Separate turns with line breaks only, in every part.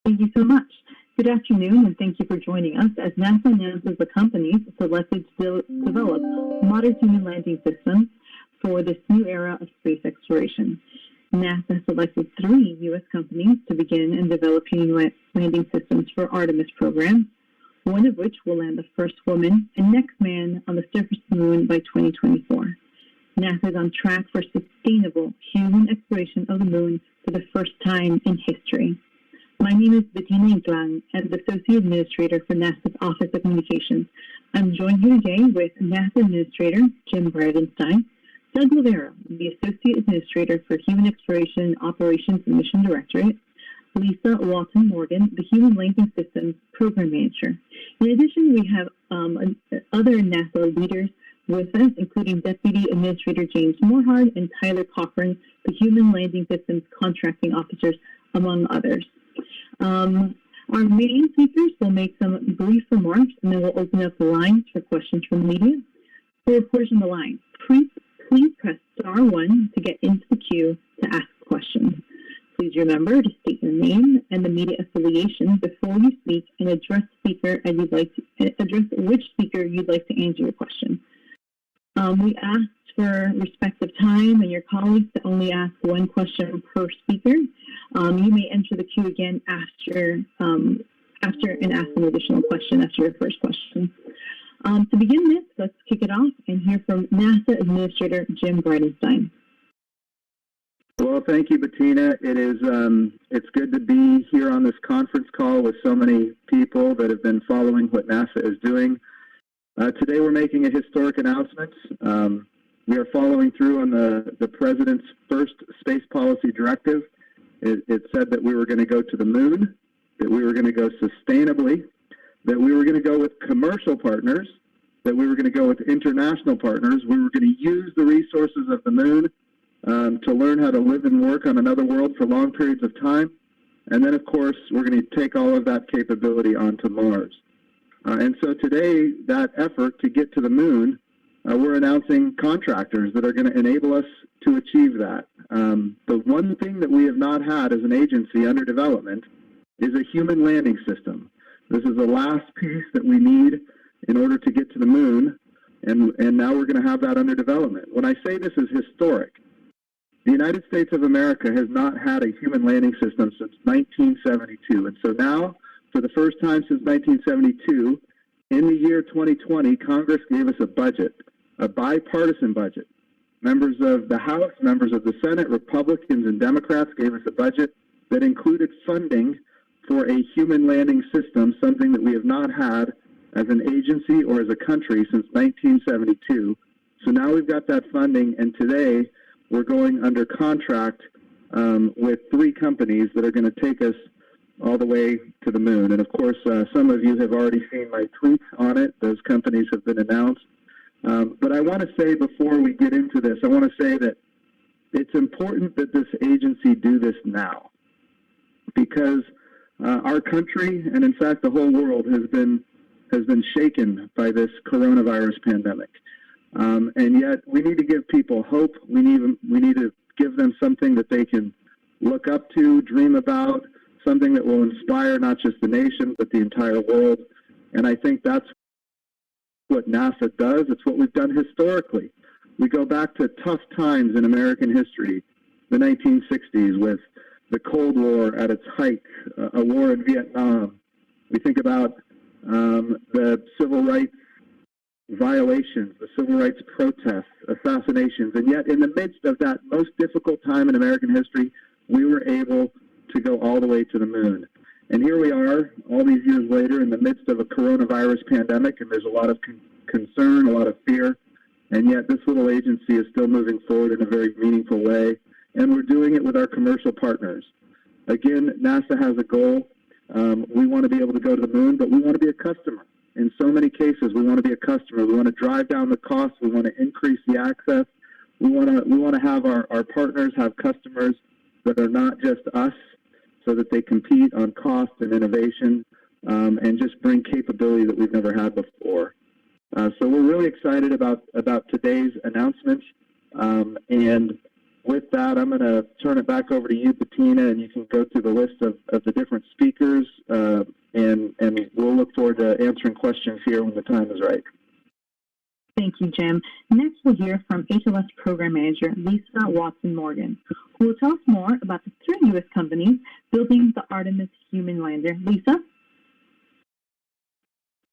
Thank you so much. Good afternoon, and thank you for joining us as NASA announces the companies selected to develop modern human landing systems for this new era of space exploration. NASA selected 3 U.S. companies to begin and develop human landing systems for Artemis program, one of which will land the first woman and next man on the surface of the moon by 2024. NASA is on track for sustainable human exploration of the moon for the first time in history. My name is Bettina Inclán, and the Associate Administrator for NASA's Office of Communications. I'm joined here today with NASA Administrator Jim Bridenstine, Doug Lavera, the Associate Administrator for Human Exploration Operations and Mission Directorate, Lisa Walton Morgan, the Human Landing Systems Program Manager. In addition, we have other NASA leaders with us, including Deputy Administrator James Morehard and Tyler Cochran, the Human Landing Systems Contracting Officers, among others. Our main speakers will make some brief remarks, and then we'll open up the lines for questions from the media. For reporters on the line, please press star 1 to get into the queue to ask questions. Please remember to state your name and the media affiliation before you speak, and address which speaker you'd like to answer your question. We asked for respect of time and your colleagues to only ask 1 question per speaker. You may enter the queue again after and ask an additional question after your first question. To begin this, let's kick it off and hear from NASA Administrator Jim Bridenstine.
Well, thank you, Bettina. It's good to be here on this conference call with so many people that have been following what NASA is doing. Today we're making a historic announcement. We are following through on the President's first space policy directive. It said that we were going to go to the moon, that we were going to go sustainably, that we were going to go with commercial partners, that we were going to go with international partners. We were going to use the resources of the moon to learn how to live and work on another world for long periods of time. And then, of course, we're going to take all of that capability onto Mars. And so today, that effort to get to the moon, we're announcing contractors that are going to enable us to achieve that. The one thing that we have not had as an agency under development is a human landing system. This is the last piece that we need in order to get to the moon, and now we're going to have that under development. When I say this is historic, the United States of America has not had a human landing system since 1972, and so now, for the first time since 1972, in the year 2020, Congress gave us a budget, a bipartisan budget. Members of the House, members of the Senate, Republicans and Democrats gave us a budget that included funding for a human landing system, something that we have not had as an agency or as a country since 1972. So now we've got that funding, and today we're going under contract with 3 companies that are going to take us all the way to the moon. And of course, some of you have already seen my tweets on it. Those companies have been announced. But I want to say before we get into this, I want to say that it's important that this agency do this now, because our country, and in fact the whole world, has been shaken by this coronavirus pandemic. And yet we need to give people hope. We need to give them something that they can look up to, dream about, something that will inspire not just the nation, but the entire world. And I think that's what NASA does. It's what we've done historically. We go back to tough times in American history, the 1960s, with the Cold War at its height, a war in Vietnam. We think about the civil rights violations, the civil rights protests, assassinations, and yet in the midst of that most difficult time in American history, we were able to go all the way to the moon. And here we are, all these years later, in the midst of a coronavirus pandemic, and there's a lot of concern, a lot of fear, and yet this little agency is still moving forward in a very meaningful way, and we're doing it with our commercial partners. Again, NASA has a goal. We want to be able to go to the moon, but we want to be a customer. In so many cases, we want to be a customer. We want to drive down the cost. We want to increase the access. We want to have our partners have customers that are not just us, so that they compete on cost and innovation, and just bring capability that we've never had before. So we're really excited about today's announcement. And with that, I'm going to turn it back over to you, Bettina, and you can go through the list of the different speakers to answering questions here when the time is right.
Thank you, Jim. Next, we'll hear from HLS Program Manager Lisa Watson-Morgan, who will tell us more about the 3 U.S. companies building the Artemis human lander. Lisa?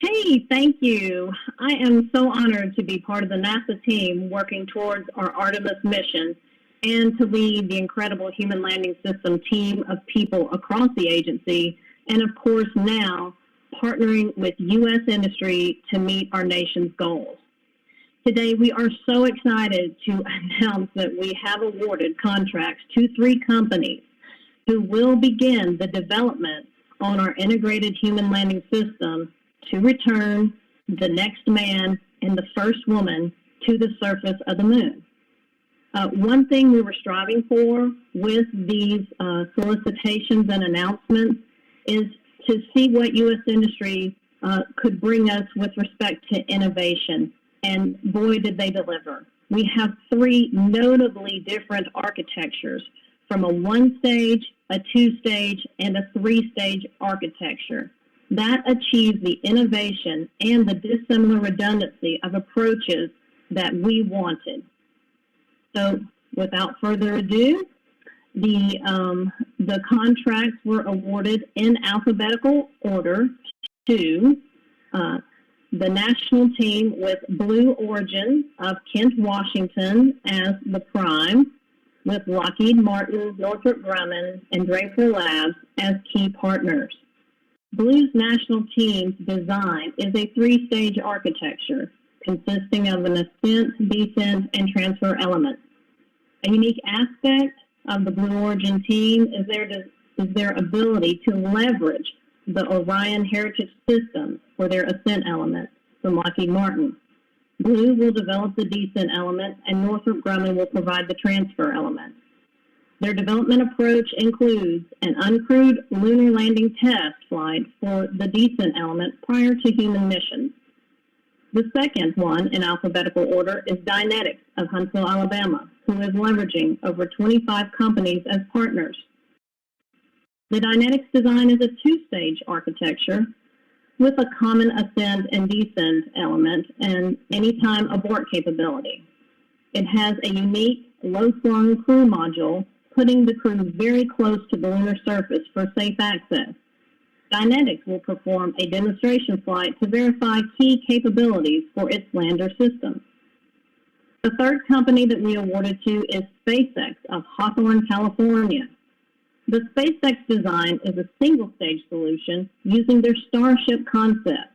Hey, thank you. I am so honored to be part of the NASA team working towards our Artemis mission and to lead the incredible human landing system team of people across the agency, and of course now partnering with U.S. industry to meet our nation's goals. Today, we are so excited to announce that we have awarded contracts to 3 companies who will begin the development on our integrated human landing system to return the next man and the first woman to the surface of the moon. One thing we were striving for with these solicitations and announcements is to see what U.S. industry could bring us with respect to innovation. And boy, did they deliver. We have 3 notably different architectures, from a 1-stage, a 2-stage, and a 3-stage architecture. That achieves the innovation and the dissimilar redundancy of approaches that we wanted. So without further ado, the contracts were awarded in alphabetical order to the national team with Blue Origin of Kent, Washington as the prime, with Lockheed Martin, Northrop Grumman, and Draper Labs as key partners. Blue's national team's design is a 3-stage architecture consisting of an ascent, descent, and transfer element. A unique aspect of the Blue Origin team is their ability to leverage the Orion Heritage System for their ascent element from Lockheed Martin. Blue will develop the descent element, and Northrop Grumman will provide the transfer element. Their development approach includes an uncrewed lunar landing test flight for the descent element prior to human missions. The second one in alphabetical order is Dynetics of Huntsville, Alabama, who is leveraging over 25 companies as partners. The Dynetics design is a 2-stage architecture with a common ascent and descent element and anytime abort capability. It has a unique low-slung crew module, putting the crew very close to the lunar surface for safe access. Dynetics will perform a demonstration flight to verify key capabilities for its lander system. The third company that we awarded to is SpaceX of Hawthorne, California. The SpaceX design is a single-stage solution using their Starship concept.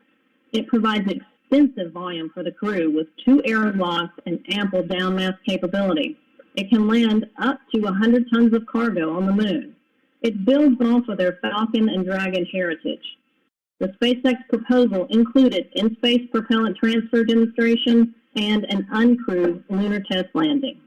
It provides extensive volume for the crew with 2 airlocks and ample downmass capability. It can land up to 100 tons of cargo on the moon. It builds off of their Falcon and Dragon heritage. The SpaceX proposal included in-space propellant transfer demonstration and an uncrewed lunar test landing.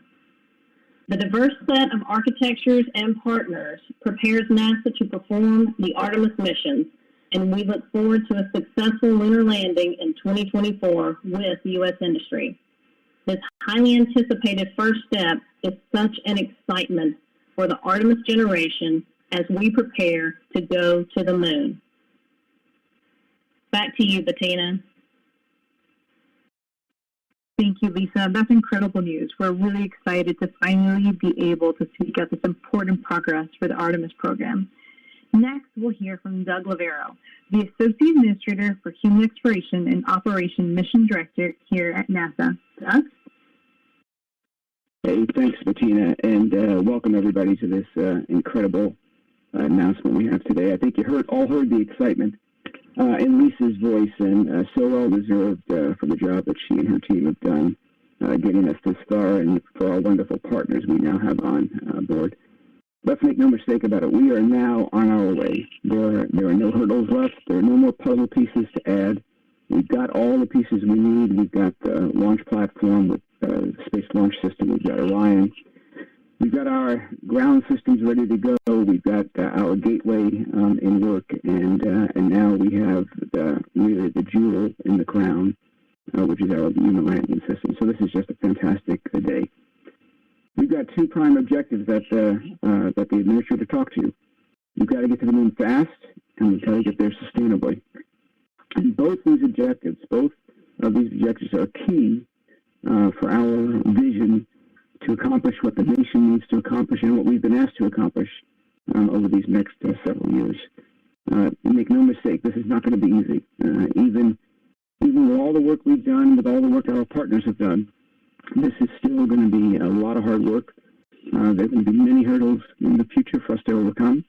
The diverse set of architectures and partners prepares NASA to perform the Artemis missions, and we look forward to a successful lunar landing in 2024 with U.S. industry. This highly anticipated first step is such an excitement for the Artemis generation as we prepare to go to the moon. Back to you, Bettina.
Thank you, Lisa. That's incredible news. We're really excited to finally be able to speak out this important progress for the Artemis program. Next, we'll hear from Doug Lavero, the Associate Administrator for Human Exploration and Operation Mission Director here at NASA. Doug?
Hey, thanks, Bettina, and welcome everybody to this incredible announcement we have today. I think you all heard the excitement in Lisa's voice, and so well deserved for the job that she and her team have done getting us this far, and for our wonderful partners we now have on board. Let's make no mistake about it. We are now on our way. There are no hurdles left. There are no more puzzle pieces to add. We've got all the pieces we need. We've got the launch platform with the Space Launch System. We've got Orion. We've got our ground systems ready to go. We've got our gateway in work, and now we have really the jewel in the crown, which is our human landing system. So this is just a fantastic day. We've got 2 prime objectives that the administrator talked to. We've got to get to the moon fast, and we've got to get there sustainably. And both objectives. Both of these objectives are key for our vision to accomplish what the nation needs to accomplish and what we've been asked to accomplish over these next several years. Make no mistake, this is not going to be easy. Even with all the work we've done, with all the work our partners have done, this is still going to be a lot of hard work. There are going to be many hurdles in the future for us to overcome.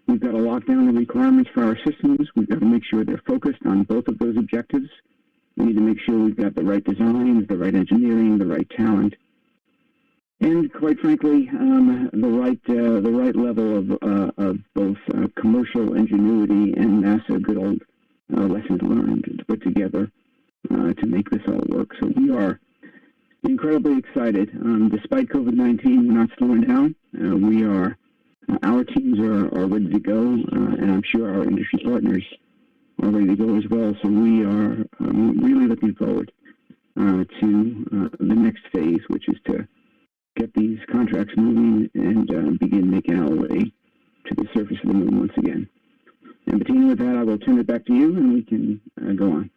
We've got to lock down the requirements for our systems. We've got to make sure they're focused on both of those objectives. We need to make sure we've got the right designs, the right engineering, the right talent, and quite frankly, the right level of both commercial ingenuity and NASA good old lessons learned to put together to make this all work. So we are incredibly excited. Despite COVID-19, we're not slowing down. Our teams are ready to go, and I'm sure our industry partners are ready to go as well. So we are really looking forward to the next phase, which is to get these contracts moving and begin making our way to the surface of the moon once again. And Bettina, with that, I will turn it back to you, and we can go on.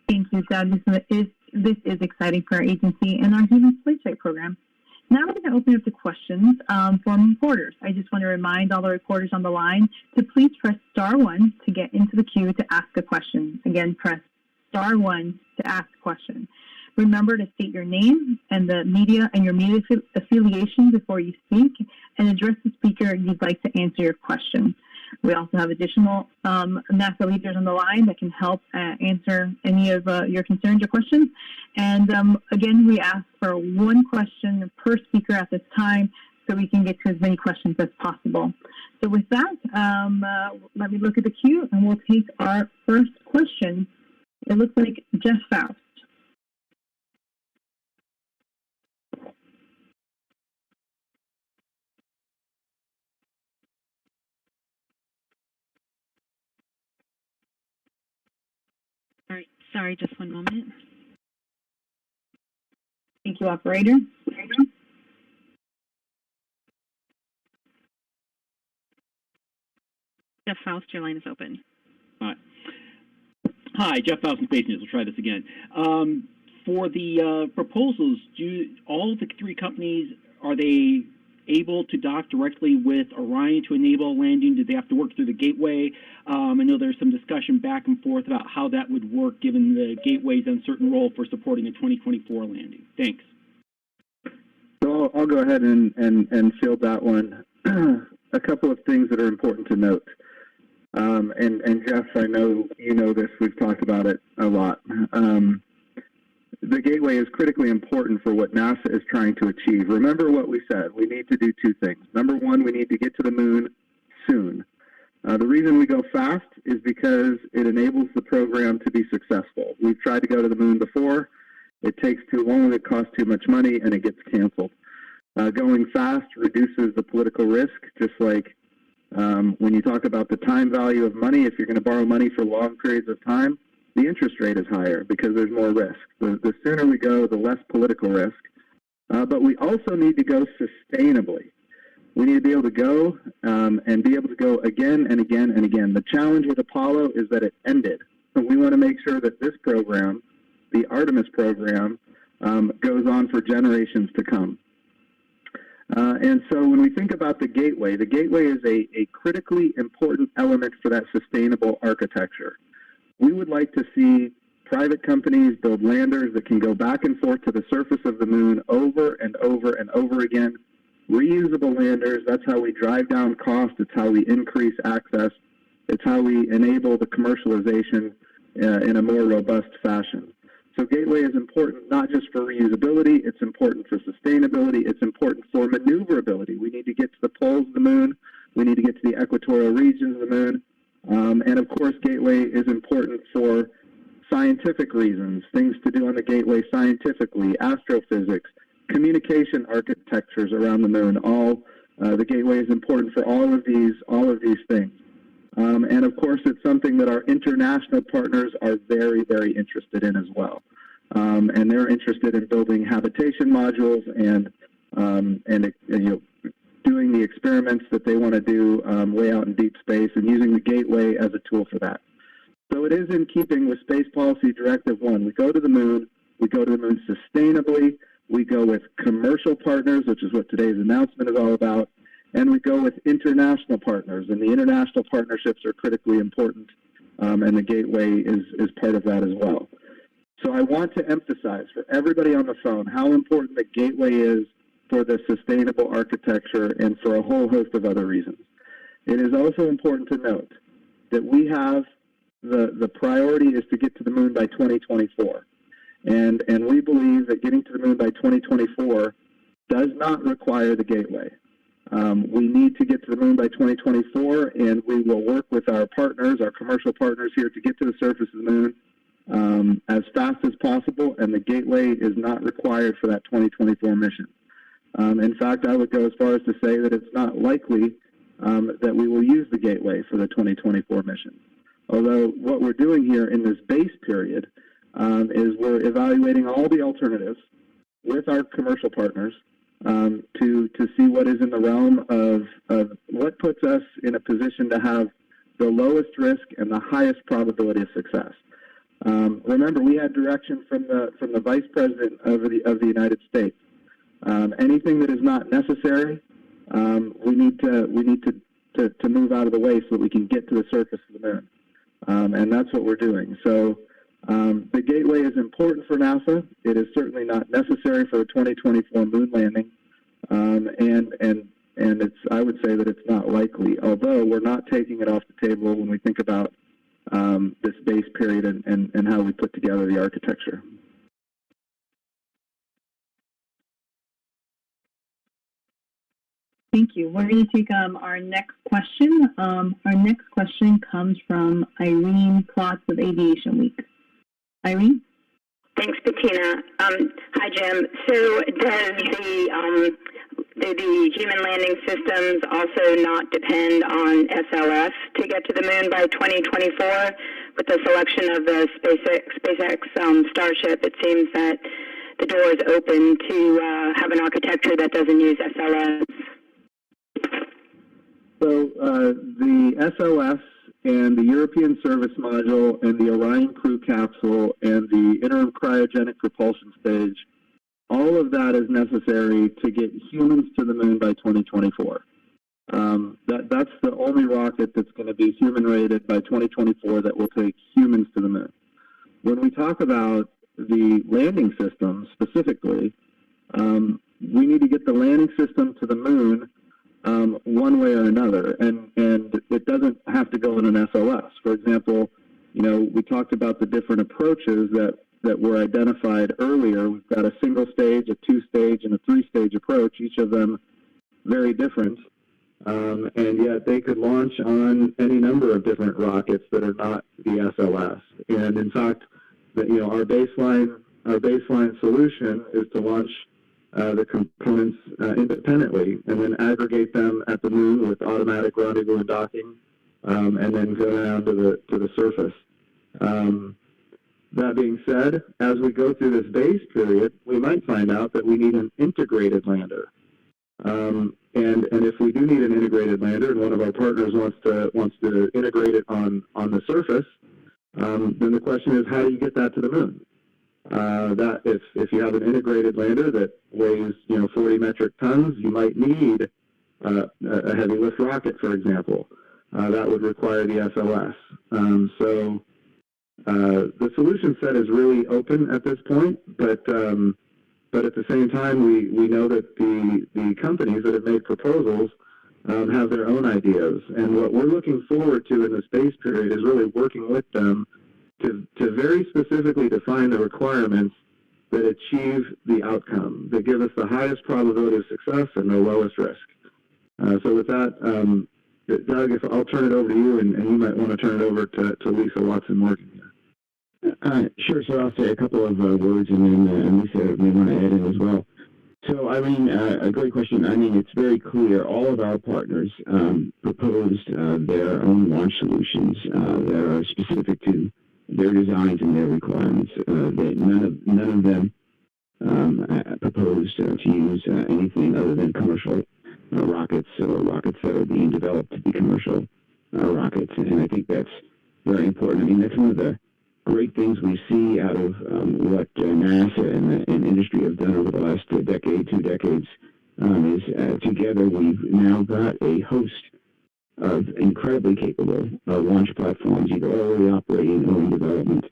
Thank you, Doug. This is exciting for our agency and our human spaceflight program. Now we're going to open up to questions from reporters. I just want to remind all the reporters on the line to please press *1 to get into the queue to ask a question. Again, press *1 to ask a question. Remember to state your name and the media and your media affiliation before you speak, and address the speaker you'd like to answer your question. We also have additional NASA leaders on the line that can help answer any of your concerns or questions. And again, we ask for one question per speaker at this time so we can get to as many questions as possible. So with that, let me look at the queue and we'll take our first question. It looks like Jeff Faust.
Sorry, just one moment.
Thank you, operator.
Jeff Faust, your line is open.
Hi, Jeff Faust from Space News. We'll try this again. For the proposals, all the three companies, are they able to dock directly with Orion to enable landing? Do they have to work through the gateway? I know there's some discussion back and forth about how that would work given the gateway's uncertain role for supporting a 2024 landing. Thanks.
So I'll go ahead and field that one. A couple of things that are important to note. And Jeff, I know you know this, we've talked about it a lot. The gateway is critically important for what NASA is trying to achieve. Remember what we said. We need to do two things. Number one, we need to get to the moon soon. The reason we go fast is because it enables the program to be successful. We've tried to go to the moon before. It takes too long, it costs too much money, and it gets canceled. Going fast reduces the political risk, just like when you talk about the time value of money. If you're going to borrow money for long periods of time, the interest rate is higher because there's more risk. The sooner we go, the less political risk. But we also need to go sustainably. We need to be able to go and be able to go again and again and again. The challenge with Apollo is that it ended. So we want to make sure that this program, the Artemis program, goes on for generations to come. And so when we think about the gateway is a critically important element for that sustainable architecture. We would like to see private companies build landers that can go back and forth to the surface of the moon over and over and over again. Reusable landers, that's how we drive down cost. It's how we increase access. It's how we enable the commercialization in a more robust fashion. So Gateway is important not just for reusability, it's important for sustainability, it's important for maneuverability. We need to get to the poles of the moon. We need to get to the equatorial regions of the moon. And of course, Gateway is important for scientific reasons, things to do on the Gateway scientifically, astrophysics, communication architectures around the moon. The Gateway is important for all of these things. And of course, it's something that our international partners are very, very interested in as well. And they're interested in building habitation modules and doing the experiments that they want to do way out in deep space and using the Gateway as a tool for that. So it is in keeping with Space Policy Directive 1. We go to the moon sustainably, we go with commercial partners, which is what today's announcement is all about, and we go with international partners, and the international partnerships are critically important, and the Gateway is part of that as well. So I want to emphasize for everybody on the phone how important the Gateway is for the sustainable architecture and for a whole host of other reasons. It is also important to note that we have the priority is to get to the moon by 2024. And we believe that getting to the moon by 2024 does not require the Gateway. We need to get to the moon by 2024, and we will work with our partners, our commercial partners here, to get to the surface of the moon as fast as possible, and the Gateway is not required for that 2024 mission. In fact, I would go as far as to say that it's not likely that we will use the Gateway for the 2024 mission. Although what we're doing here in this base period is we're evaluating all the alternatives with our commercial partners to see what is in the realm of what puts us in a position to have the lowest risk and the highest probability of success. Remember, we had direction from the Vice President of the United States. Anything that is not necessary, we need to move out of the way so that we can get to the surface of the moon, and that's what we're doing. So the Gateway is important for NASA. It is certainly not necessary for the 2024 moon landing, and I would say that it's not likely. Although we're not taking it off the table when we think about this base period and how we put together the architecture.
Thank you. We're going to take our next question. Our next question comes from Irene Klotz of Aviation Week. Irene?
Thanks, Bettina. Hi, Jim. So do the human landing systems also not depend on SLS to get to the moon by 2024? With the selection of the SpaceX Starship, it seems that the door is open to have an architecture that doesn't use SLS.
So the SLS and the European Service Module and the Orion Crew Capsule and the Interim Cryogenic Propulsion Stage, all of that is necessary to get humans to the moon by 2024. That's the only rocket that's going to be human-rated by 2024 that will take humans to the moon. When we talk about the landing system specifically, we need to get the landing system to the moon one way or another, and it doesn't have to go in an SLS. For example, we talked about the different approaches that were identified earlier. We've got a single stage, a two-stage, and a three-stage approach, each of them very different, and yet they could launch on any number of different rockets that are not the SLS. And in fact, our baseline solution is to launch the components independently and then aggregate them at the moon with automatic rendezvous and docking, and then go down to the surface. That being said, as we go through this base period, we might find out that we need an integrated lander. And if we do need an integrated lander, and one of our partners wants to integrate it on the surface, then the question is, how do you get that to the moon? That if you have an integrated lander that weighs 40 metric tons, you might need a heavy lift rocket, for example. That would require the SLS. So the solution set is really open at this point, but at the same time, we know that the companies that have made proposals have their own ideas, and what we're looking forward to in the space period is really working with them to very specifically define the requirements that achieve the outcome, that give us the highest probability of success and the lowest risk. So with that, Doug, if I'll turn it over to you, and you might want to turn it over to Lisa Watson-Morgan here.
Sure, so I'll say a couple of words, and then Lisa may want to add in as well. So, Irene, a great question. I mean, it's very clear all of our partners proposed their own launch solutions that are specific to their designs and their requirements. None of them proposed to use anything other than commercial rockets or rockets that are being developed to be commercial rockets. And I think that's very important. I mean, that's one of the great things we see out of what NASA and industry have done over the last decade, 2 decades, is together we've now got a host of incredibly capable launch platforms, either already operating or in development,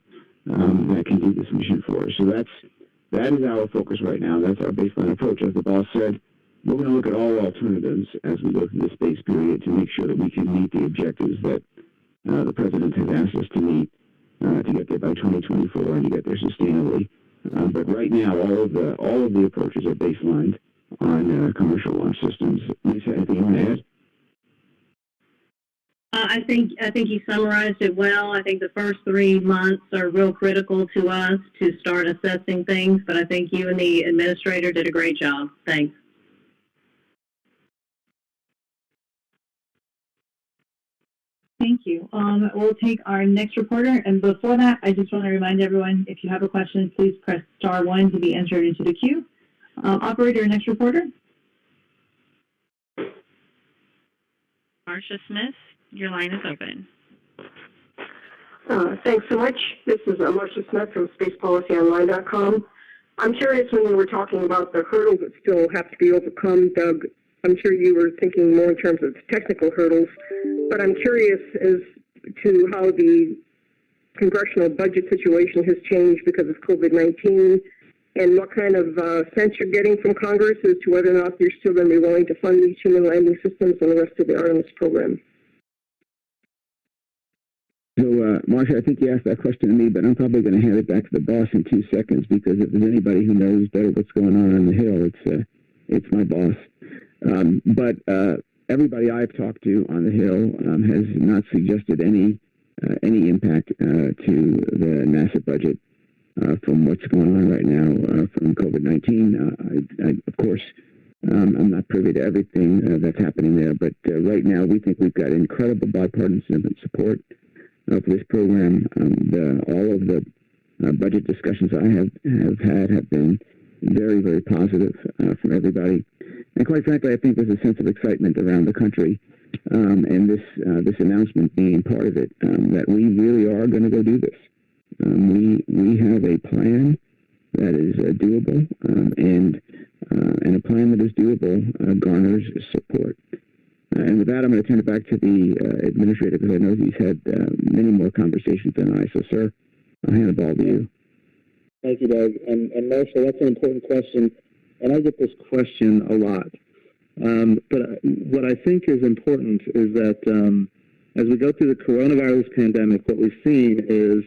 that can do this mission for us. So that is our focus right now. That's our baseline approach. As the boss said, we're going to look at all alternatives as we go through the space period to make sure that we can meet the objectives that the President has asked us to meet to get there by 2024 and to get there sustainably. But right now, all of the approaches are baselined on commercial launch systems. Lisa, anything you want to add?
I think you summarized it well. I think the first 3 months are real critical to us to start assessing things, but I think you and the administrator did a great job. Thanks.
Thank you. We'll take our next reporter, and before that, I just want to remind everyone, if you have a question, please press *1 to be entered into the queue. Operator, next reporter.
Marcia Smith, your line is open.
Thanks so much. This is Marcia Smith from SpacePolicyOnline.com. I'm curious, when you were talking about the hurdles that still have to be overcome, Doug, I'm sure you were thinking more in terms of technical hurdles, but I'm curious as to how the congressional budget situation has changed because of COVID-19 and what kind of sense you're getting from Congress as to whether or not you're still going to be willing to fund these human landing systems and the rest of the Artemis program.
So, Marcia, I think you asked that question to me, but I'm probably going to hand it back to the boss in 2 seconds, because if there's anybody who knows better what's going on the Hill, it's my boss. But everybody I've talked to on the Hill has not suggested any impact to the NASA budget from what's going on right now from COVID-19. Of course, I'm not privy to everything that's happening there, but right now we think we've got incredible bipartisan support for this program. All of the budget discussions I have had have been very, very positive from everybody. And quite frankly, I think there's a sense of excitement around the country, and this announcement being part of it, that we really are going to go do this. We have a plan that is doable, and a plan that is doable garners support. And with that, I'm going to turn it back to the administrator, because I know he's had many more conversations than I. So, sir, I'll hand the ball to you.
Thank you, Doug. And Marshall, that's an important question, and I get this question a lot. But what I think is important is that as we go through the coronavirus pandemic, what we've seen is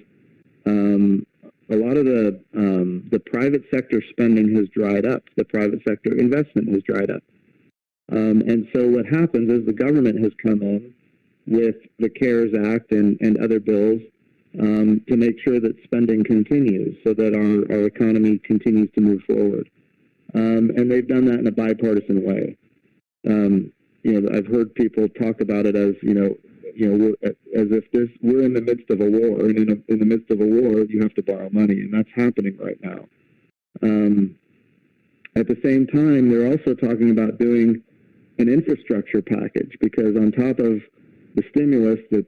a lot of the private sector spending has dried up. The private sector investment has dried up. And so what happens is the government has come in with the CARES Act and other bills to make sure that spending continues so that our economy continues to move forward. And they've done that in a bipartisan way. I've heard people talk about it as, as if we're in the midst of a war, and in the midst of a war, you have to borrow money, and that's happening right now. At the same time, they're also talking about doing an infrastructure package, because on top of the stimulus that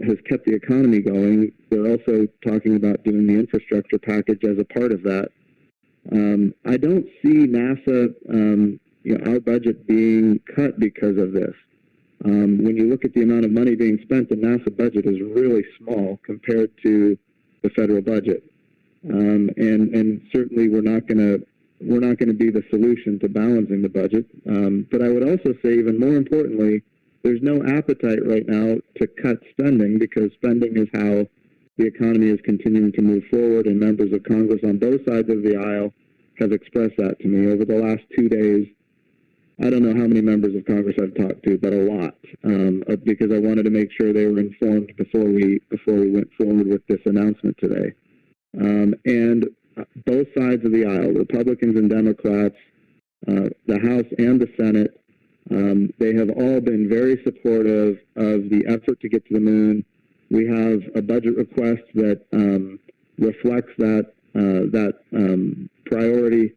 has kept the economy going, they're also talking about doing the infrastructure package as a part of that. I don't see NASA, our budget being cut because of this. When you look at the amount of money being spent, the NASA budget is really small compared to the federal budget. And certainly we're not going to be the solution to balancing the budget. But I would also say, even more importantly, there's no appetite right now to cut spending, because spending is how the economy is continuing to move forward, and members of Congress on both sides of the aisle have expressed that to me over the last 2 days. I don't know how many members of Congress I've talked to, but a lot, because I wanted to make sure they were informed before we went forward with this announcement today. And both sides of the aisle, Republicans and Democrats, the House and the Senate, they have all been very supportive of the effort to get to the moon. We have a budget request that reflects that priority,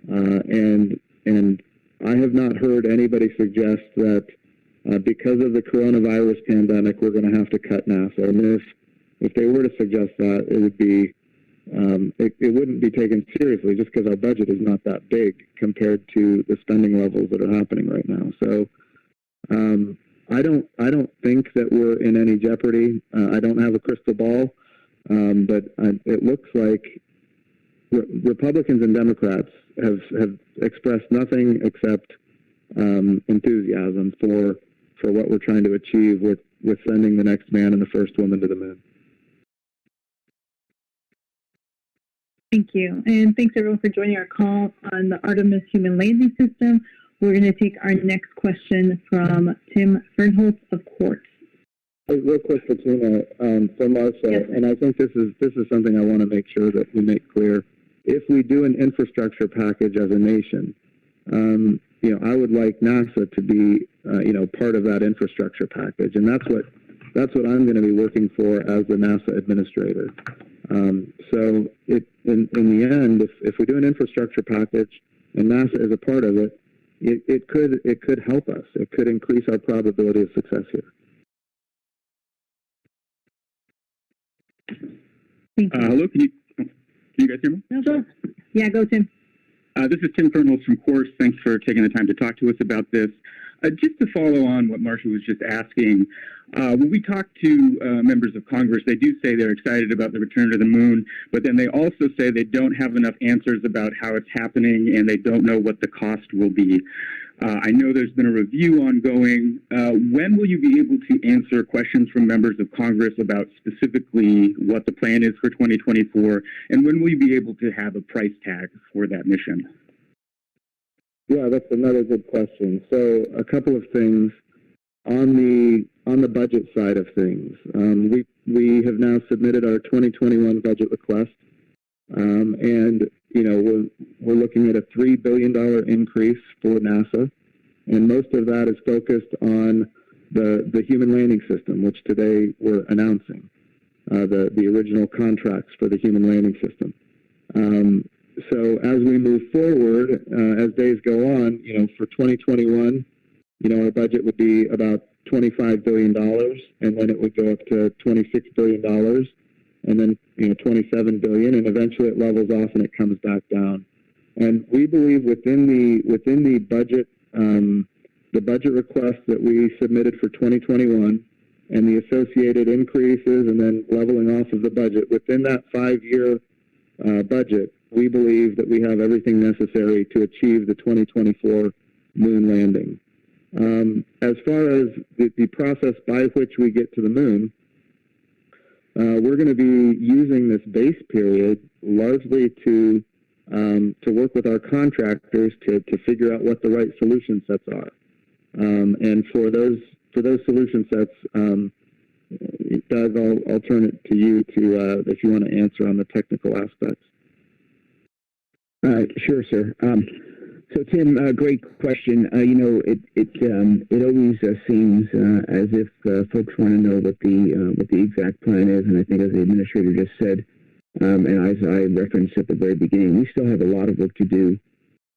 and I have not heard anybody suggest that because of the coronavirus pandemic, we're going to have to cut NASA. And if they were to suggest that, it would be it wouldn't be taken seriously just because our budget is not that big compared to the spending levels that are happening right now. So I don't think that we're in any jeopardy. I don't have a crystal ball, but it looks like Republicans and Democrats have expressed nothing except enthusiasm for what we're trying to achieve with sending the next man and the first woman to the moon.
Thank you. And thanks everyone for joining our call on the Artemis Human Landing System. We're going to take our next question from Tim Fernholz of Quartz.
Hey, real quick, Bettina, for Marcia,
yes.
And I think this is something I want to make sure that we make clear. If we do an infrastructure package as a nation, I would like NASA to be, part of that infrastructure package, and that's what I'm going to be working for as the NASA administrator. So in the end, if we do an infrastructure package and NASA is a part of it, it could help us. It could increase our probability of success here.
Thank you.
Hello, can you guys hear me?
No, yeah, go Tim.
This is Tim Fernholz from Quartz. Thanks for taking the time to talk to us about this. Just to follow on what Marcia was just asking, when we talk to members of Congress, they do say they're excited about the return to the moon, but then they also say they don't have enough answers about how it's happening and they don't know what the cost will be. I know there's been a review ongoing. When will you be able to answer questions from members of Congress about specifically what the plan is for 2024, and when will you be able to have a price tag for that mission?
Yeah, that's another good question. So a couple of things on the budget side of things. We have now submitted our 2021 budget request, and we're looking at a $3 billion increase for NASA, and most of that is focused on the human landing system, which today we're announcing the original contracts for the human landing system. So as we move forward, as days go on, for 2021, our budget would be about $25 billion, and then it would go up to $26 billion, and then $27 billion, and eventually it levels off and it comes back down. And we believe within the budget request that we submitted for 2021, and the associated increases, and then leveling off of the budget within that 5-year budget, we believe that we have everything necessary to achieve the 2024 moon landing. As far as the process by which we get to the moon, we're going to be using this base period largely to work with our contractors to figure out what the right solution sets are. And for those solution sets, Doug, I'll turn it to you if you want to answer on the technical aspects.
Sure, sir. So, Tim, great question. It always seems as if folks want to know what the exact plan is, and I think as the administrator just said, and as I referenced at the very beginning, we still have a lot of work to do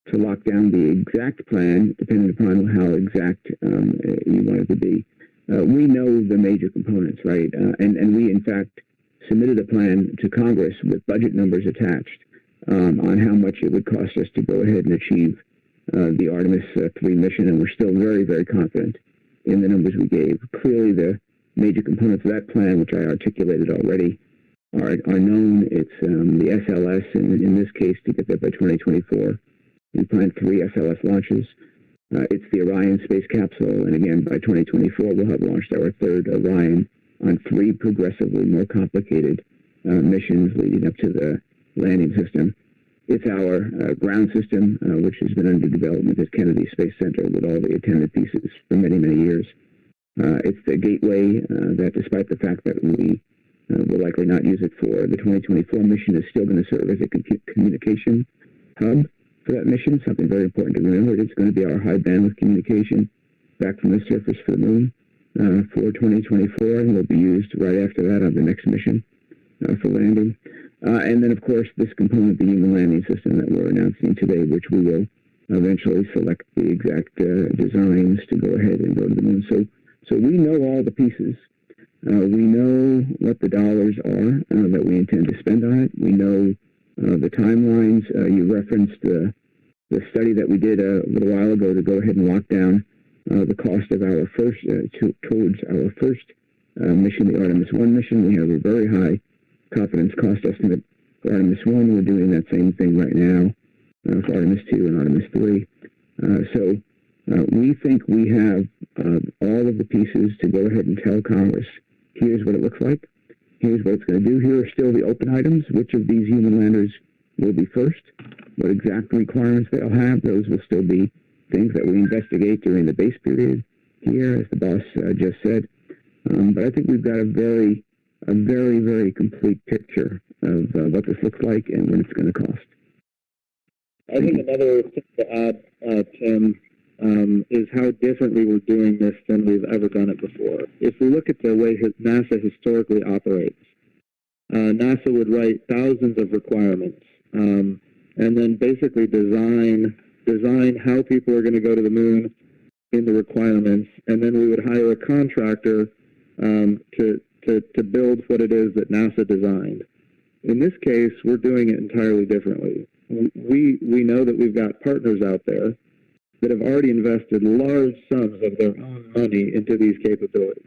to lock down the exact plan, depending upon how exact you want it to be. We know the major components, right? And we, in fact, submitted a plan to Congress with budget numbers attached on how much it would cost us to go ahead and achieve the Artemis 3 mission, and we're still very, very confident in the numbers we gave. Clearly, the major components of that plan, which I articulated already, are known. It's the SLS, and in this case, to get there by 2024. We planned 3 SLS launches. It's the Orion space capsule, and again, by 2024, we'll have launched our 3rd Orion on 3 progressively more complicated missions leading up to the landing system. It's our ground system, which has been under development at Kennedy Space Center with all the attendant pieces for many, many years. It's the gateway that, despite the fact that we will likely not use it for the 2024 mission, is still going to serve as a communication hub for that mission. Something very important to remember. It's going to be our high bandwidth communication back from the surface for the moon for 2024, and will be used right after that on the next mission for landing. And then, of course, this component, the human landing system that we're announcing today, which we will eventually select the exact designs to go ahead and go to the moon. So we know all the pieces. We know what the dollars are that we intend to spend on it. We know the timelines. You referenced the study that we did a little while ago to go ahead and lock down the cost of our first towards our first mission, the Artemis 1 mission. We have a very high confidence cost estimate for Artemis 1. We're doing that same thing right now for Artemis 2 and Artemis 3. So we think we have all of the pieces to go ahead and tell Congress, here's what it looks like, here's what it's going to do, here are still the open items, which of these human landers will be first, what exact requirements they'll have, those will still be things that we investigate during the base period here, as the boss just said. But I think we've got a very, very complete picture of what this looks like and what it's going to cost.
I think another thing to add, Tim, is how differently we're doing this than we've ever done it before. If we look at the way NASA historically operates, NASA would write thousands of requirements and then basically design how people are going to go to the moon in the requirements, and then we would hire a contractor to build what it is that NASA designed. In this case, we're doing it entirely differently. We know that we've got partners out there that have already invested large sums of their own money into these capabilities.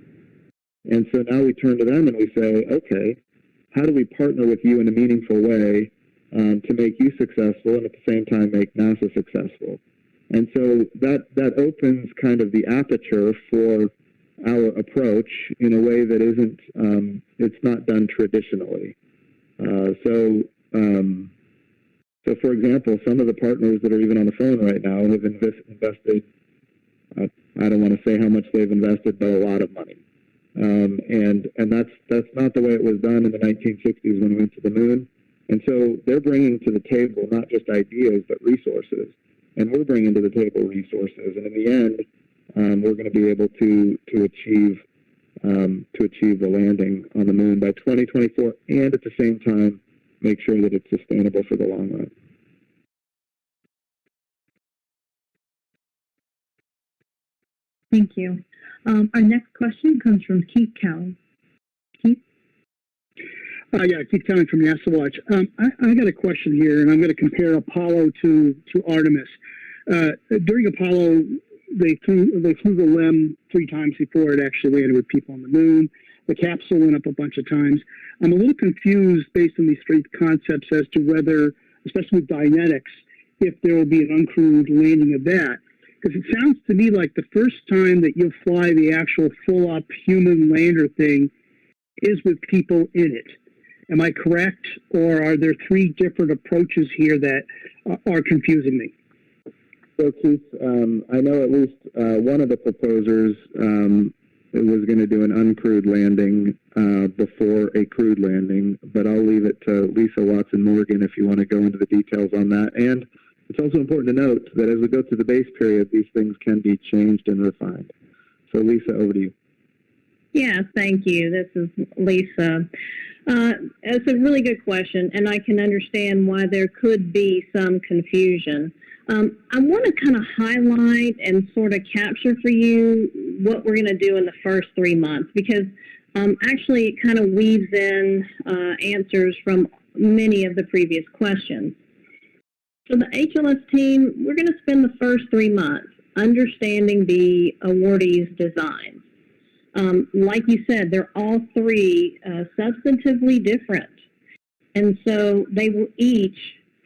And so now we turn to them and we say, okay, how do we partner with you in a meaningful way to make you successful and at the same time make NASA successful? And so that opens kind of the aperture for our approach in a way that isn't, it's not done traditionally. So for example, some of the partners that are even on the phone right now have invested, I don't want to say how much they've invested, but a lot of money. And that's not the way it was done in the 1960s when we went to the moon. And so they're bringing to the table not just ideas, but resources. And we're bringing to the table resources. And in the end, we're going to be able to achieve the landing on the moon by 2024, and at the same time, make sure that it's sustainable for the long run.
Thank you. Our next question comes from Keith Cowan. Keith?
Yeah, Keith Cowan from NASA Watch. I got a question here, and I'm going to compare Apollo to Artemis. During Apollo, they flew the LEM 3 times before it actually landed with people on the moon. The capsule went up a bunch of times. I'm a little confused based on these 3 concepts as to whether, especially with Dynetics, if there will be an uncrewed landing of that. Because it sounds to me like the first time that you'll fly the actual full-up human lander thing is with people in it. Am I correct? Or are there 3 different approaches here that are confusing me?
So, Keith, I know at least one of the proposers was going to do an uncrewed landing before a crewed landing, but I'll leave it to Lisa Watson-Morgan if you want to go into the details on that. And it's also important to note that as we go through the base period, these things can be changed and refined. So, Lisa, over to you.
Yeah, thank you. This is Lisa. It's a really good question, and I can understand why there could be some confusion. I want to kind of highlight and sort of capture for you what we're going to do in the first 3 months, because actually it kind of weaves in answers from many of the previous questions. So the HLS team, we're going to spend the first 3 months understanding the awardees' designs. Like you said, they're all 3 substantively different. And so they will each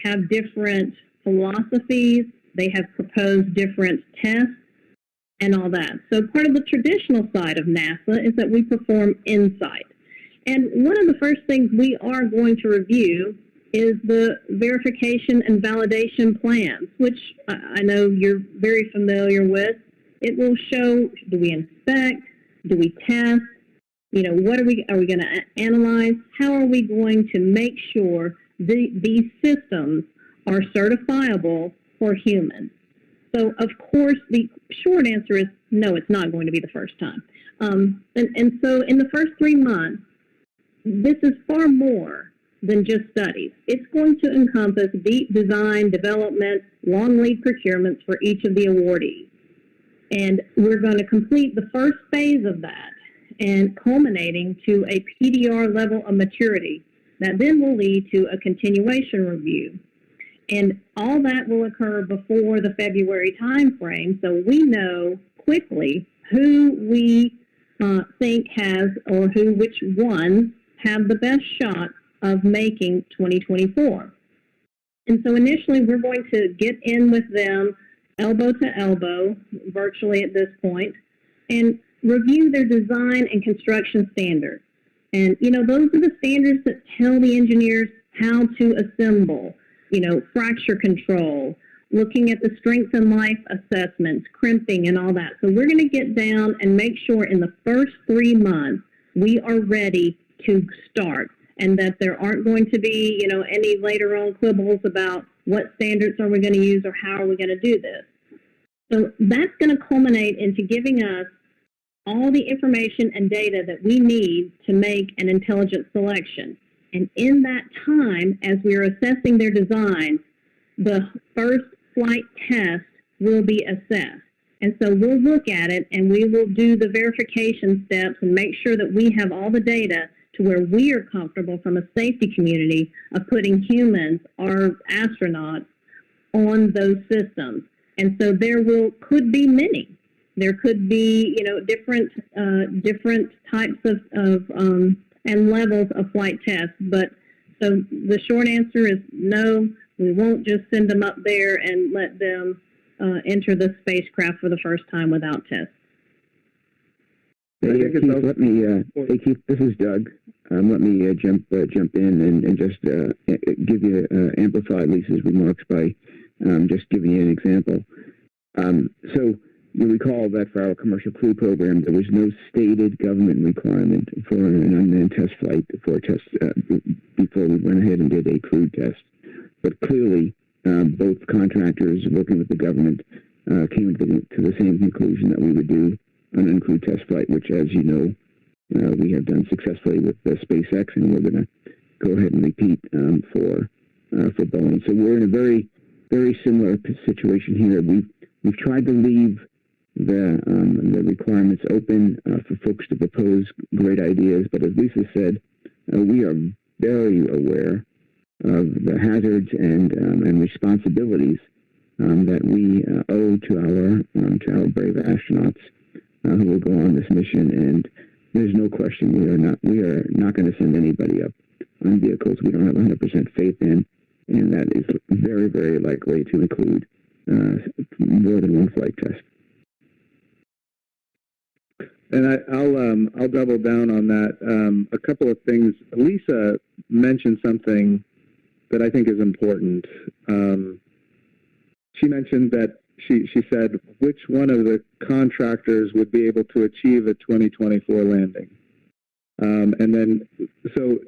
have different philosophies, they have proposed different tests, and all that. So part of the traditional side of NASA is that we perform insight. And one of the first things we are going to review is the verification and validation plans, which I know you're very familiar with. It will show, do we inspect, do we test, what are we going to analyze, how are we going to make sure these systems are certifiable for humans. So, of course, the short answer is no, it's not going to be the first time. And so in the first 3 months, this is far more than just studies. It's going to encompass deep design, development, long lead procurements for each of the awardees. And we're going to complete the first phase of that and culminating to a PDR level of maturity that then will lead to a continuation review. And all that will occur before the February timeframe, so we know quickly who we think has, or which ones have the best shot of making 2024. And so initially we're going to get in with them elbow to elbow, virtually at this point, and review their design and construction standards. And, those are the standards that tell the engineers how to assemble, fracture control, looking at the strength and life assessments, crimping and all that. So we're going to get down and make sure in the first 3 months we are ready to start, and that there aren't going to be, any later on quibbles about what standards are we going to use or how are we going to do this. So that's going to culminate into giving us all the information and data that we need to make an intelligent selection. And in that time, as we are assessing their design, the first flight test will be assessed. And so we'll look at it and we will do the verification steps and make sure that we have all the data to where we are comfortable from a safety community of putting humans or astronauts on those systems. And so there could be many. There could be, different types of and levels of flight tests. But so the short answer is no, we won't just send them up there and let them enter the spacecraft for the first time without tests.
Hey, Keith, this is Doug. Let me jump in and just give you amplify Lisa's remarks by just giving you an example. So you recall that for our commercial crew program, there was no stated government requirement for an unmanned test flight for a test before we went ahead and did a crew test. But clearly, both contractors working with the government came to the same conclusion that we would do an uncrewed test flight, which, as you know, we have done successfully with SpaceX, and we're going to go ahead and repeat for Boeing. So we're in a very, very similar situation here. We've tried to leave the requirements open for folks to propose great ideas, but as Lisa said, we are very aware of the hazards and responsibilities that we owe to our brave astronauts who will go on this mission. And there's no question we are not going to send anybody up on vehicles we don't have 100% faith in, and that is very, very likely to include more than one flight test.
And I'll double down on that. A couple of things. Lisa mentioned something that I think is important. She mentioned that she said which one of the contractors would be able to achieve a 2024 landing. And then, so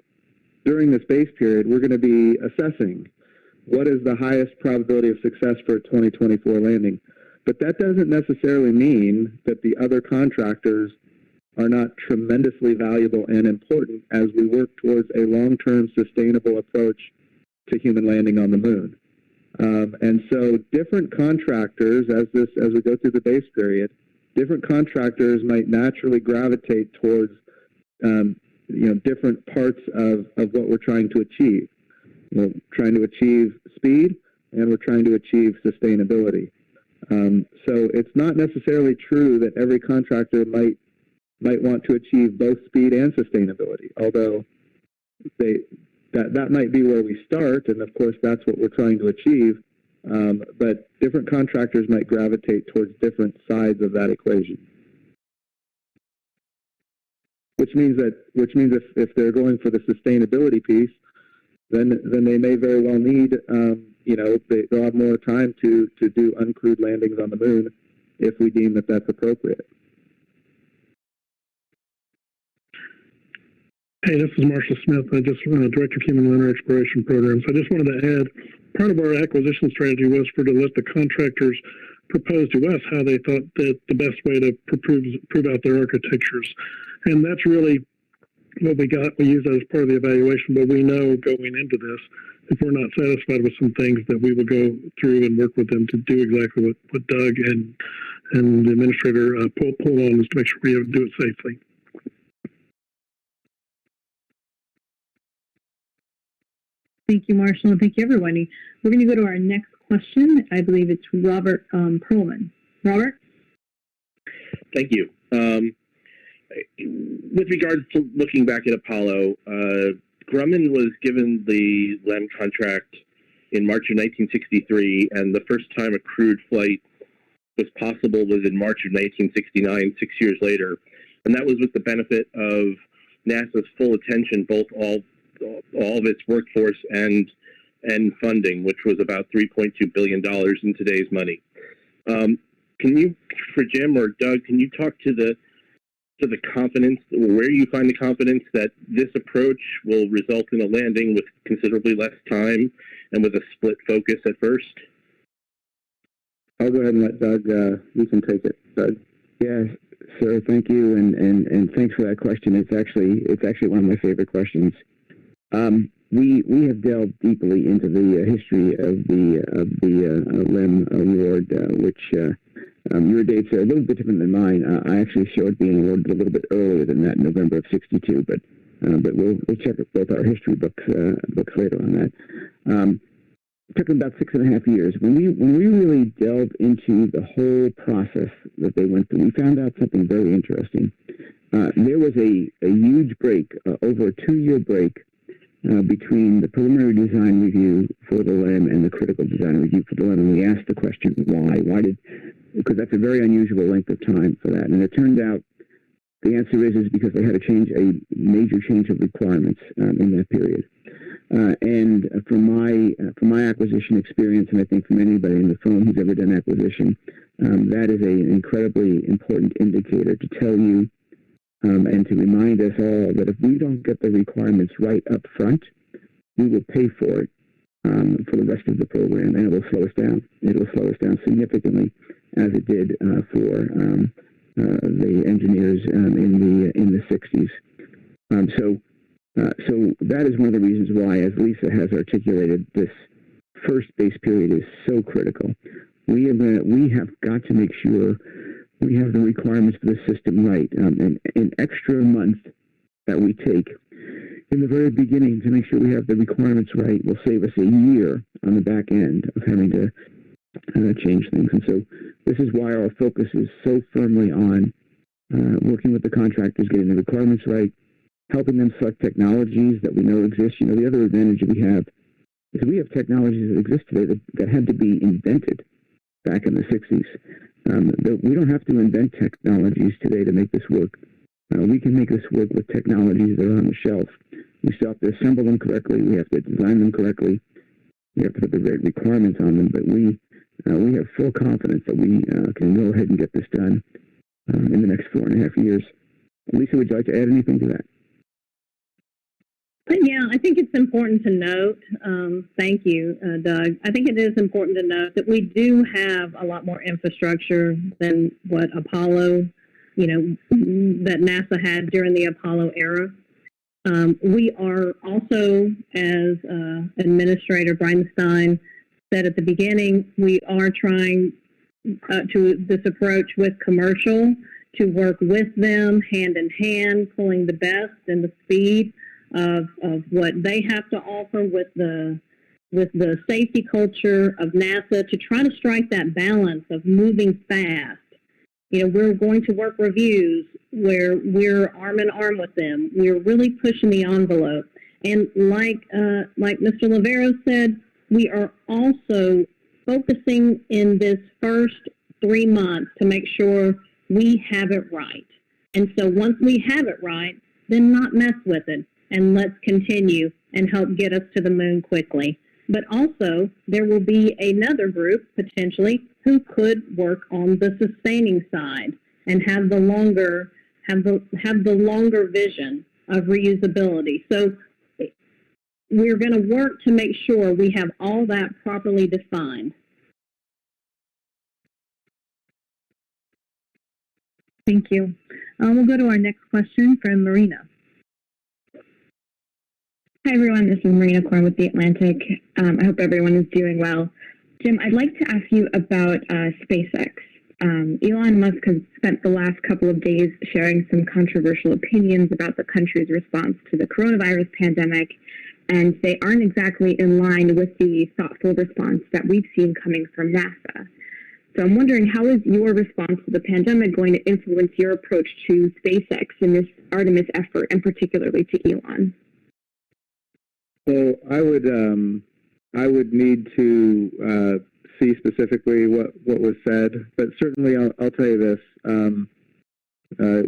during this base period, we're going to be assessing what is the highest probability of success for a 2024 landing. But that doesn't necessarily mean that the other contractors are not tremendously valuable and important as we work towards a long-term sustainable approach to human landing on the moon. And so different contractors, as we go through the base period, different contractors might naturally gravitate towards different parts of what we're trying to achieve. We're trying to achieve speed, and we're trying to achieve sustainability. So it's not necessarily true that every contractor might want to achieve both speed and sustainability, although that might be where we start, and of course that's what we're trying to achieve. But different contractors might gravitate towards different sides of that equation. Which means if they're going for the sustainability piece, then they may very well need they'll have more time to do uncrewed landings on the moon if we deem that that's appropriate.
Hey, this is Marshall Smith. I just Director of Human Lunar Exploration Programs. I just wanted to add, part of our acquisition strategy was to let the contractors propose to us how they thought that the best way to prove out their architectures. And that's really what we got. We use that as part of the evaluation, but we know going into this, if we're not satisfied with some things, that we will go through and work with them to do exactly what Doug and the administrator pulled on us to make sure we do it safely.
Thank you, Marshall, and thank you, everybody. We're going to go to our next question. I believe it's Robert Perlman. Robert?
Thank you. With regards to looking back at Apollo, Grumman was given the LEM contract in March of 1963, and the first time a crewed flight was possible was in March of 1969, 6 years later. And that was with the benefit of NASA's full attention, both all of its workforce and funding, which was about $3.2 billion in today's money. Can you, for Jim or Doug, can you talk to the confidence, or where you find the confidence that this approach will result in a landing with considerably less time and with a split focus at first?
I'll go ahead and let Doug, you can take it, Doug. Yeah, sir, thank you, and thanks for that question. It's actually one of my favorite questions. We have delved deeply into the history of the LEM award, which your dates are a little bit different than mine. I actually show it being awarded a little bit earlier than that, November of '62. But we'll check both our history books later on that. It took them about 6.5 years. When we really delved into the whole process that they went through, we found out something very interesting. There was a huge break, over a 2-year break, between the preliminary design review for the LEM and the critical design review for the LEM, and we asked the question, why? Because that's a very unusual length of time for that. And it turned out the answer is because they had a major change of requirements in that period. And from my acquisition experience, and I think from anybody in the phone who's ever done acquisition, that is an incredibly important indicator to tell you and to remind us all that if we don't get the requirements right up front, we will pay for it for the rest of the program, and it will slow us down. It will slow us down significantly, as it did for the engineers in the 60s. So that is one of the reasons why, as Lisa has articulated, this first base period is so critical. We have got to make sure we have the requirements for the system right. An extra month that we take in the very beginning to make sure we have the requirements right will save us a year on the back end of having to change things. And so this is why our focus is so firmly on working with the contractors, getting the requirements right, helping them select technologies that we know exist. You know, the other advantage we have is we have technologies that exist today that had to be invented back in the 60s. We don't have to invent technologies today to make this work. We can make this work with technologies that are on the shelf. We still have to assemble them correctly. We have to design them correctly. We have to put the right requirements on them. But we have full confidence that we can go ahead and get this done in the next 4.5 years. Lisa, would you like to add anything to that?
Yeah, I think it's important to note, thank you, Doug. I think it is important to note that we do have a lot more infrastructure than what Apollo, that NASA had during the Apollo era. We are also, as Administrator Bridenstine said at the beginning, we are trying to this approach with commercial to work with them hand in hand, pulling the best and the speed of what they have to offer with the safety culture of NASA to try to strike that balance of moving fast. We're going to work reviews where we're arm in arm with them. We're really pushing the envelope. And like Mr. Lavero said, we are also focusing in this first 3 months to make sure we have it right. And so once we have it right, then not mess with it. And let's continue and help get us to the moon quickly. But also, there will be another group, potentially, who could work on the sustaining side and have the longer vision of reusability. So we're going to work to make sure we have all that properly defined.
Thank you. We'll go to our next question from Marina.
Hi, everyone. This is Marina Korn with The Atlantic. I hope everyone is doing well. Jim, I'd like to ask you about SpaceX. Elon Musk has spent the last couple of days sharing some controversial opinions about the country's response to the coronavirus pandemic. and they aren't exactly in line with the thoughtful response that we've seen coming from NASA. So I'm wondering, how is your response to the pandemic going to influence your approach to SpaceX in this Artemis effort, and particularly to Elon?
So I would need to see specifically what was said, but certainly I'll tell you this.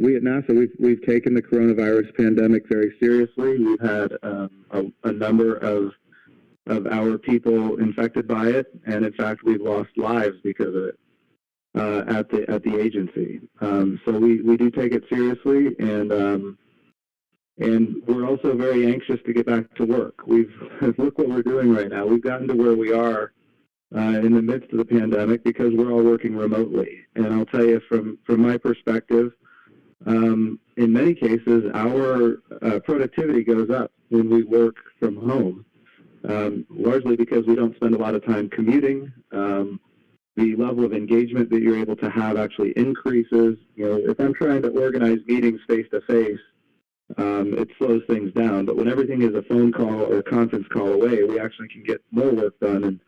We at NASA, we've taken the coronavirus pandemic very seriously. We've had a number of our people infected by it, and in fact, we've lost lives because of it at the agency. So we do take it seriously, and we're also very anxious to get back to work. Look what we're doing right now. We've gotten to where we are in the midst of the pandemic because we're all working remotely. And I'll tell you, from my perspective, in many cases, our productivity goes up when we work from home, largely because we don't spend a lot of time commuting. The level of engagement that you're able to have actually increases. You know, if I'm trying to organize meetings face-to-face, it slows things down. But when everything is a phone call or a conference call away, we actually can get more work done. And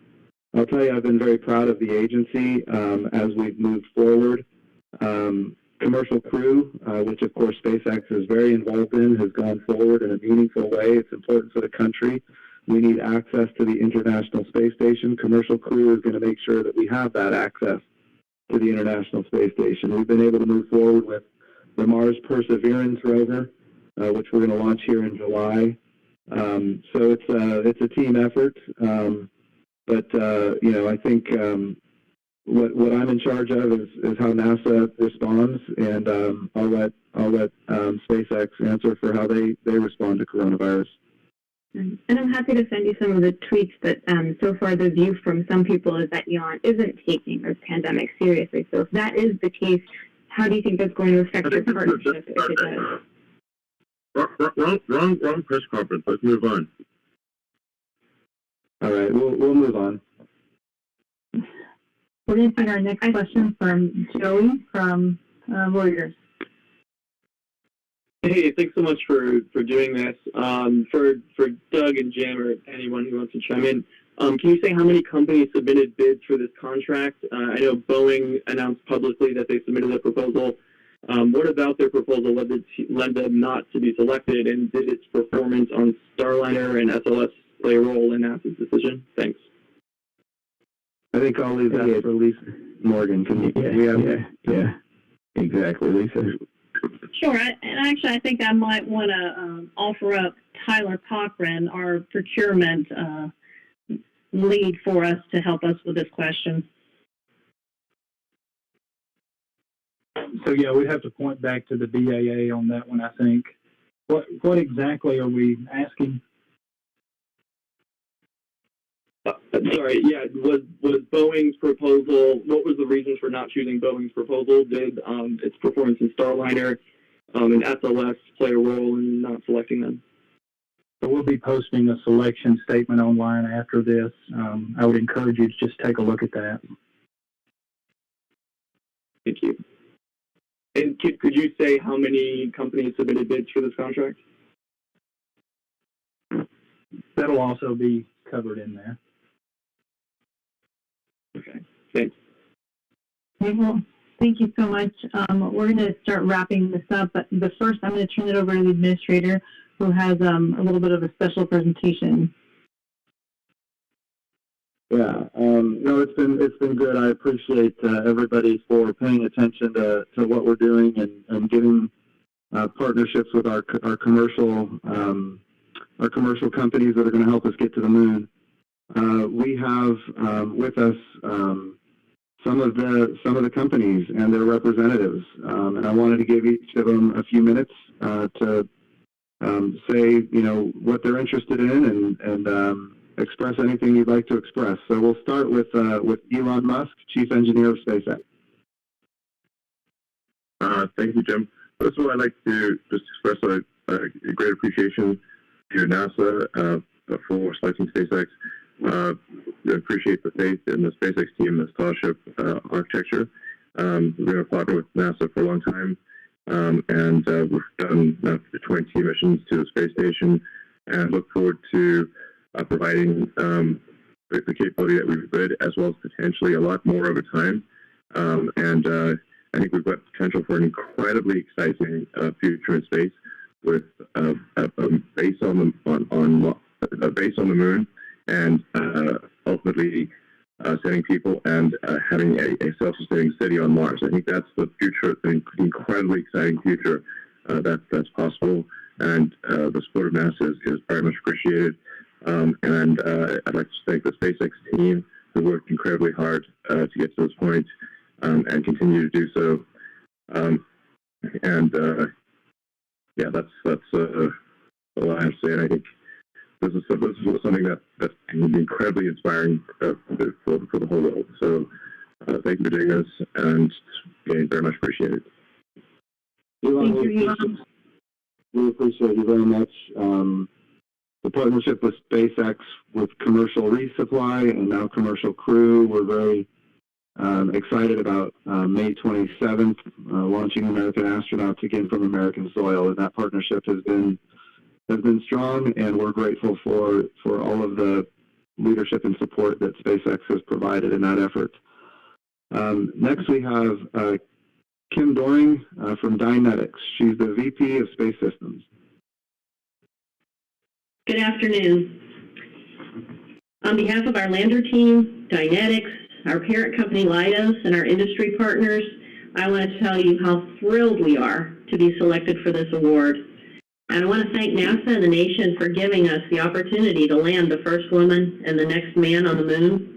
I'll tell you, I've been very proud of the agency as we've moved forward. Commercial Crew, which of course SpaceX is very involved in, has gone forward in a meaningful way. It's important for the country. We need access to the International Space Station. Commercial Crew is going to make sure that we have that access to the International Space Station. We've been able to move forward with the Mars Perseverance rover, which we're going to launch here in July. So it's a team effort. But you know, I think what I'm in charge of is how NASA responds, and I'll let SpaceX answer for how they respond to coronavirus.
And I'm happy to send you some of the tweets that so far the view from some people is that Elon isn't taking this pandemic seriously. So if that is the case, how do you think that's going to affect your partnership if it does?
Wrong press conference. Let's move on.
All right, we'll move on.
We're going to take our next question from Joey from Reuters.
Hey, thanks so much for doing this. For Doug and Jim or anyone who wants to chime in, can you say how many companies submitted bids for this contract? I know Boeing announced publicly that they submitted a proposal. What about their proposal led them not to be selected, and did its performance on Starliner and SLS play a role in NASA's decision? Thanks.
I think I'll leave that for Lisa Morgan. Can you?
Yeah, exactly, Lisa.
Sure, and actually I think I might want to offer up Tyler Cochran, our procurement lead for us, to help us with this question.
So yeah, we'd have to point back to the BAA on that one, I think. What exactly are we asking?
Sorry, yeah, was Boeing's proposal, what was the reason for not choosing Boeing's proposal? Did its performance in Starliner and SLS play a role in not selecting them?
So we'll be posting a selection statement online after this. I would encourage you to just take a look at that.
Thank you. And could you say how many companies submitted bids for this contract?
That'll also be covered in there.
Okay, thanks.
Okay, well, thank you so much. We're going to start wrapping this up, but first I'm going to turn it over to the administrator, who has a little bit of a special presentation.
Yeah, no, it's been good. I appreciate everybody for paying attention to what we're doing and getting partnerships with our commercial companies that are going to help us get to the moon. We have with us some of the companies and their representatives, and I wanted to give each of them a few minutes to say, what they're interested in and express anything you'd like to express. So we'll start with Elon Musk, Chief Engineer of SpaceX.
Thank you, Jim. First of all, I'd like to just express a great appreciation to NASA for selecting SpaceX. I appreciate the faith in the SpaceX team, the Starship architecture. We've been a partner with NASA for a long time, and we've done 20 missions to the space station.
and look forward to providing the capability that we've built, as well as potentially a lot more over time. I think we've got potential for an incredibly exciting future in space with a base on the moon, and ultimately sending people and having a self-sustaining city on Mars. I think that's the future, an incredibly exciting future that's possible, and the support of NASA is very much appreciated. I'd like to thank the SpaceX team who worked incredibly hard to get to this point and continue to do so. Yeah, that's all I have to say. And I think this is something that's incredibly inspiring for the whole world. So thank you for doing this, and again, very much appreciated.
Thank you, Elon.
We appreciate you very much. The partnership with SpaceX with commercial resupply and now commercial crew, we're very excited about May 27th, launching American astronauts again from American soil, and that partnership has been strong, and we're grateful for all of the leadership and support that SpaceX has provided in that effort. Next, we have Kim Doring from Dynetics. She's the VP of Space Systems.
Good afternoon. On behalf of our lander team, Dynetics, our parent company Leidos, and our industry partners, I want to tell you how thrilled we are to be selected for this award. And I want to thank NASA and the nation for giving us the opportunity to land the first woman and the next man on the moon.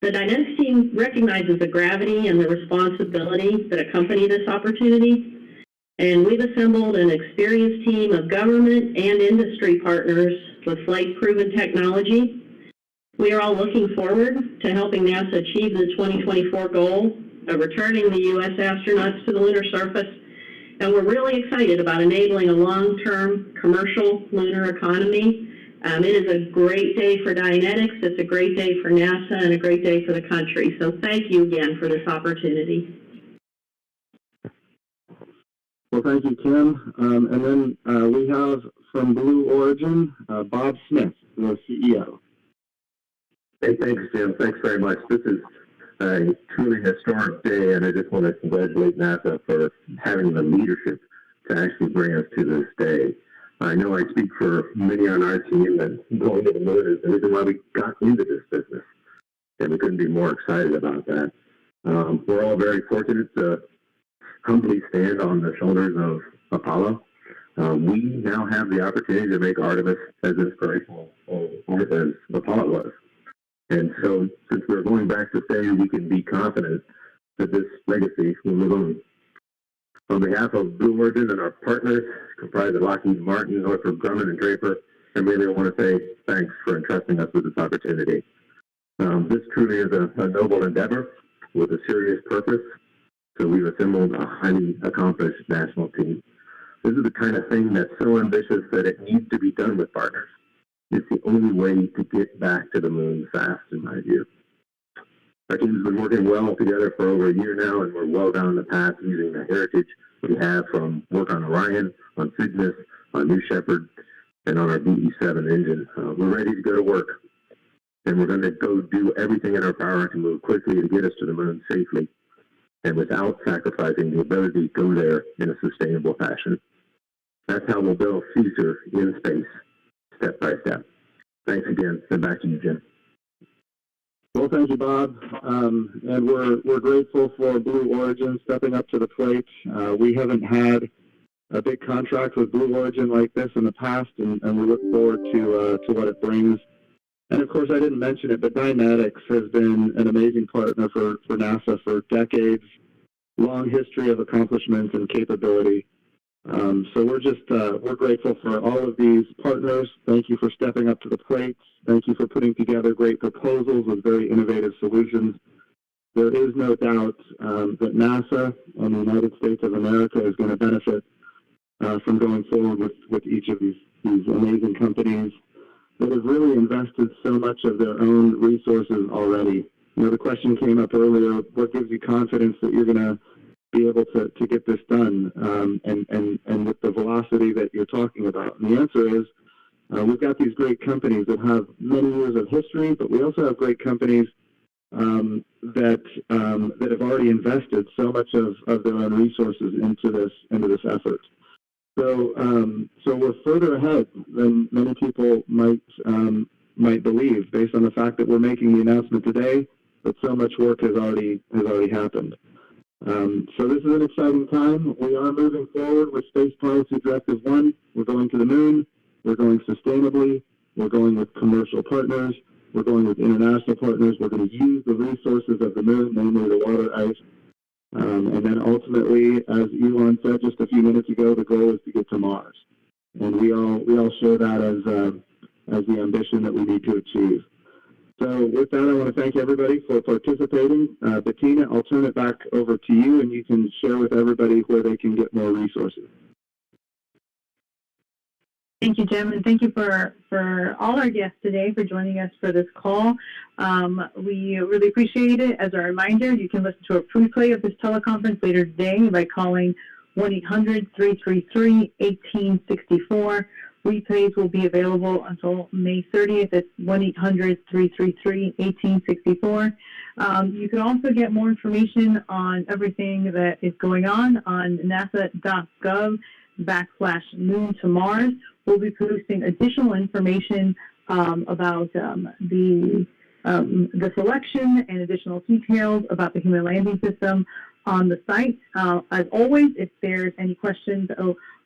The Dynetics team recognizes the gravity and the responsibility that accompany this opportunity, and we've assembled an experienced team of government and industry partners with flight-proven technology. We are all looking forward to helping NASA achieve the 2024 goal of returning the U.S. astronauts to the lunar surface, and we're really excited about enabling a long-term commercial lunar economy. It is a great day for Dynetics, it's a great day for NASA, and a great day for the country. So thank you again for this opportunity.
Well, thank you, Kim. And then we have from Blue Origin, Bob Smith, the CEO.
Hey, thanks, Jim. Thanks very much. This is a truly historic day, and I just want to congratulate NASA for having the leadership to actually bring us to this day. I know I speak for many on our team that going to the moon is the reason why we got into this business, and we couldn't be more excited about that. We're all very fortunate to humbly stand on the shoulders of Apollo. We now have the opportunity to make Artemis as inspirational as Apollo was. And so, since we're going back to say we can be confident that this legacy will live on. On behalf of Blue Origin and our partners, comprised of Lockheed Martin, Northrop Grumman, and Draper, I really want to say thanks for entrusting us with this opportunity. This truly is a noble endeavor with a serious purpose. So we've assembled a highly accomplished national team. This is the kind of thing that's so ambitious that it needs to be done with partners. It's the only way to get back to the moon fast, in my view. Our team's been working well together for over a year now, and we're well down the path using the heritage we have from work on Orion, on Cygnus, on New Shepard, and on our BE-7 engine. We're ready to go to work, and we're going to go do everything in our power to move quickly to get us to the moon safely and without sacrificing the ability to go there in a sustainable fashion. That's how we'll build a future in space, step by step. Thanks again, and back to you, Jim.
Well, thank you, Bob. And we're grateful for Blue Origin stepping up to the plate. We haven't had a big contract with Blue Origin like this in the past, and we look forward to what it brings. And of course, I didn't mention it, but Dynetics has been an amazing partner for NASA for decades, long history of accomplishments and capability. So we're grateful for all of these partners. Thank you for stepping up to the plate. Thank you for putting together great proposals with very innovative solutions. There is no doubt that NASA and the United States of America is going to benefit from going forward with each of these amazing companies that have really invested so much of their own resources already. You know, the question came up earlier, what gives you confidence that you're going to be able to get this done and with the velocity that you're talking about? And the answer is
We've got these great companies that have many years of history, but we also have great companies that have already invested so much of their own resources into this effort. So we're further ahead than many people might believe, based on the fact that we're making the announcement today, but so much work has already happened. So this is an exciting time. We are moving forward with Space Policy Directive 1. We're going to the moon. We're going sustainably. We're going with commercial partners. We're going with international partners. We're going to use the resources of the moon, namely the water ice. And then ultimately, as Elon said just a few minutes ago, the goal is to get to Mars. And we all share that as the ambition that we need to achieve. So with that, I want to thank everybody for participating. Bettina, I'll turn it back over to you, and you can share with everybody where they can get more resources.
Thank you, Jim, and thank you for all our guests today for joining us for this call. We really appreciate it. As a reminder, you can listen to a replay of this teleconference later today by calling 1-800-333-1864. Replays will be available until May 30th at 1-800-333-1864. You can also get more information on everything that is going on nasa.gov/Moon to Mars. We'll be posting additional information about the selection and additional details about the human landing system on the site. As always, if there's any questions,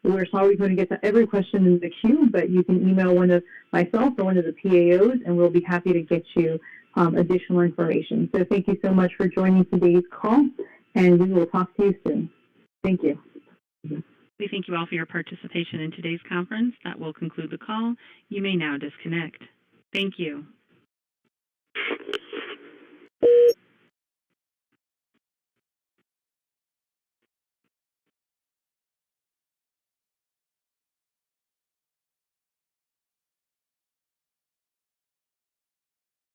we're sorry we couldn't get to every question in the queue, but you can email one of myself or one of the PAOs, and we'll be happy to get you additional information. So thank you so much for joining today's call, and we will talk to you soon. Thank you.
We thank you all for your participation in today's conference. That will conclude the call. You may now disconnect. Thank you.